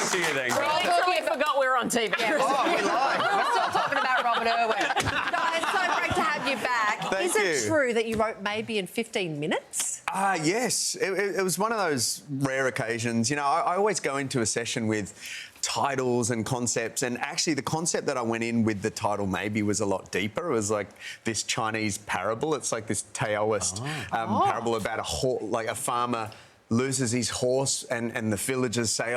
next to you then. We literally forgot we were on TV. Yeah. Oh, we're live. We're still talking about Robert Irwin. Guys, so great to have you back. Thank Is it you. true that you wrote Maybe in 15 minutes? Yes. It was one of those rare occasions. You know, I always go into a session with titles and concepts, and actually the concept that I went in with the title Maybe was a lot deeper. It was like this Chinese parable. It's like this Taoist parable about a farmer loses his horse and the villagers say,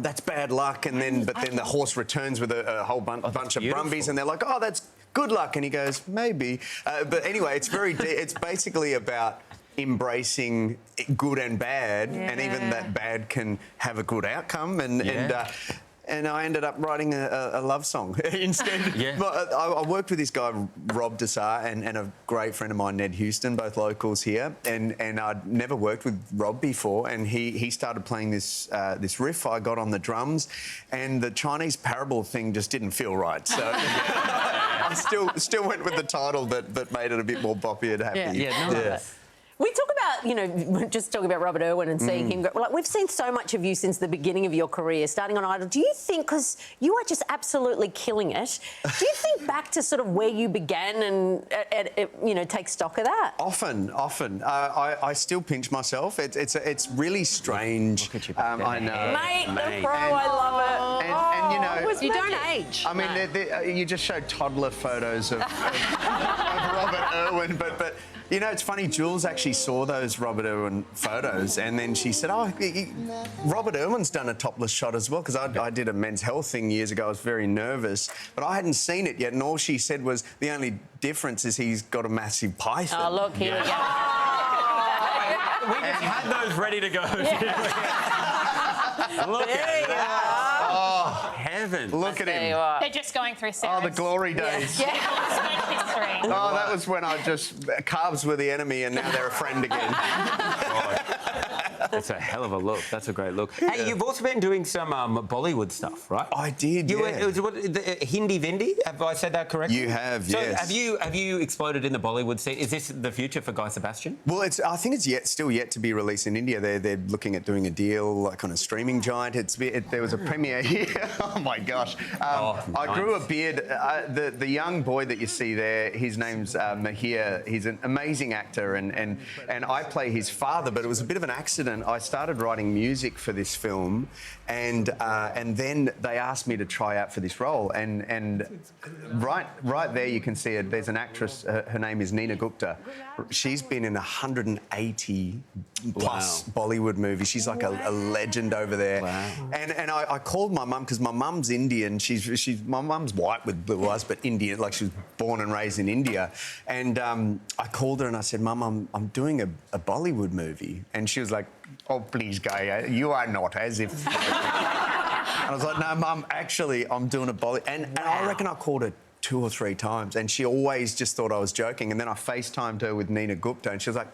that's bad luck, and then the horse returns with a whole bunch of brumbies, and they're like, oh, that's good luck, and he goes, maybe. But anyway, it's very it's basically about embracing good and bad, and even that bad can have a good outcome, and I ended up writing a love song instead. But I worked with this guy, Rob Dessar, and a great friend of mine, Ned Houston, both locals here. And I'd never worked with Rob before, and he started playing this riff. I got on the drums, and the Chinese parable thing just didn't feel right. So I still went with the title, but made it a bit more boppy and happy. We talk about, just talking about Robert Irwin and seeing him go. Like, we've seen so much of you since the beginning of your career, starting on Idol. Do you think, because you are just absolutely killing it, do you think back to sort of where you began and, take stock of that? Often. I still pinch myself. It's really strange. Look at you. I know. Mate, the pro, I love it. And you know... You don't age. I mean, you just showed toddler photos of Robert Irwin, but you know, it's funny, Jules actually saw those Robert Irwin photos, and then she said, Robert Irwin's done a topless shot as well, because I did a men's health thing years ago. I was very nervous, but I hadn't seen it yet, and all she said was, the only difference is he's got a massive python. Oh, look, here we go. We just had those ready to go. Look at that. Oh, heaven. Look at him. They're just going through series. Oh, the glory days. Yeah. History. Oh, that was when carbs were the enemy, and now they're a friend again. That's a hell of a look. That's a great look. Hey, you've also been doing some Bollywood stuff, right? I did, It was Hindi Vindi? Have I said that correctly? You have, so yes. Have you exploded in the Bollywood scene? Is this the future for Guy Sebastian? Well, I think it's still yet to be released in India. They're looking at doing a deal like on a streaming giant. There was a premiere here. Oh my gosh! Nice. I grew a beard. The young boy that you see there, his name's Mahir. He's an amazing actor, and I play his father. But it was a bit of an accident. I started writing music for this film, and then they asked me to try out for this role. And right there you can see it. There's an actress. Her name is Neena Gupta. She's been in 180 plus Bollywood movies. She's like a legend over there. Wow. And I called my mum, because my mum's Indian. My mum's white with blue eyes, but Indian, like she was born and raised in India. And I called her and I said, Mum, I'm doing a Bollywood movie. And she was like, oh, please, Guy, you are not, as if... And I was like, no, Mum, actually, I'm doing a Bollywood... And I reckon I called her 2 or 3 times, and she always just thought I was joking. And then I FaceTimed her with Neena Gupta, and she was like,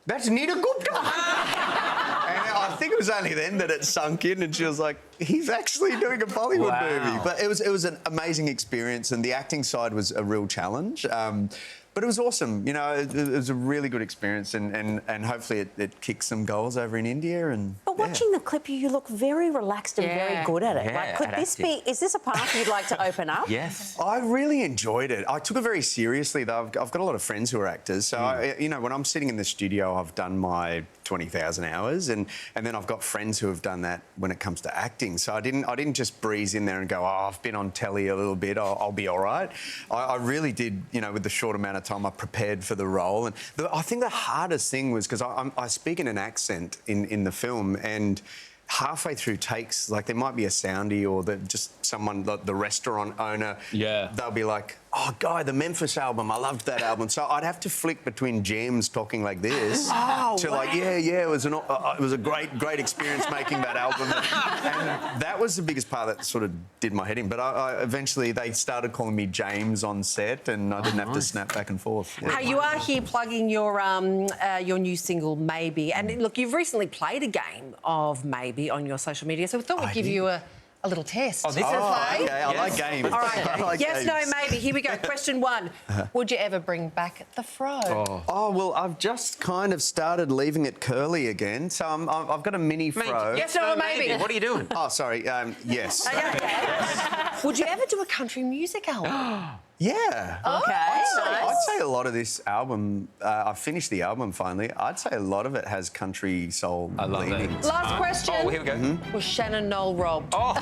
that's Neena Gupta! And I think it was only then that it sunk in, and she was like, he's actually doing a Bollywood movie. But it was an amazing experience, and the acting side was a real challenge. But it was awesome. You know, it was a really good experience, and hopefully it kicks some goals over in India. But watching the clip, you look very relaxed and very good at it. Yeah, like, could this be? Is this a path you'd like to open up? Yes. I really enjoyed it. I took it very seriously, though. I've got a lot of friends who are actors, so when I'm sitting in the studio, I've done my 20,000 hours, and then I've got friends who have done that when it comes to acting. So I didn't just breeze in there and go, I've been on telly a little bit, I'll be all right. I really did, with the short amount of time I prepared for the role. And I think the hardest thing was, because I speak in an accent in the film, and halfway through takes, like there might be a soundie or just someone, like the restaurant owner, they'll be like, oh, Guy, the Memphis album, I loved that album. So I'd have to flick between James talking like this like, it was a great experience making that album. And that was the biggest part that sort of did my head in. But eventually they started calling me James on set, and I didn't have to snap back and forth. Hey, you are here plugging your new single, Maybe. And look, you've recently played a game of Maybe on your social media, so we thought we'd give you a a little test. Oh, this is play. Okay, I like games. All right. I like Yes, games. no, maybe. Here we go. Question 1. Would you ever bring back the fro? Oh, well, I've just kind of started leaving it curly again, so I've got a mini fro. Yes, no, maybe. What are you doing? Oh, sorry. Yes. Would you ever do a country music album? Yeah. Okay. I'd say a lot of this album, I've finished the album finally, I'd say a lot of it has country soul I love leanings. that. Last question. Oh, here we go. Was Shannon Knoll robbed? Oh.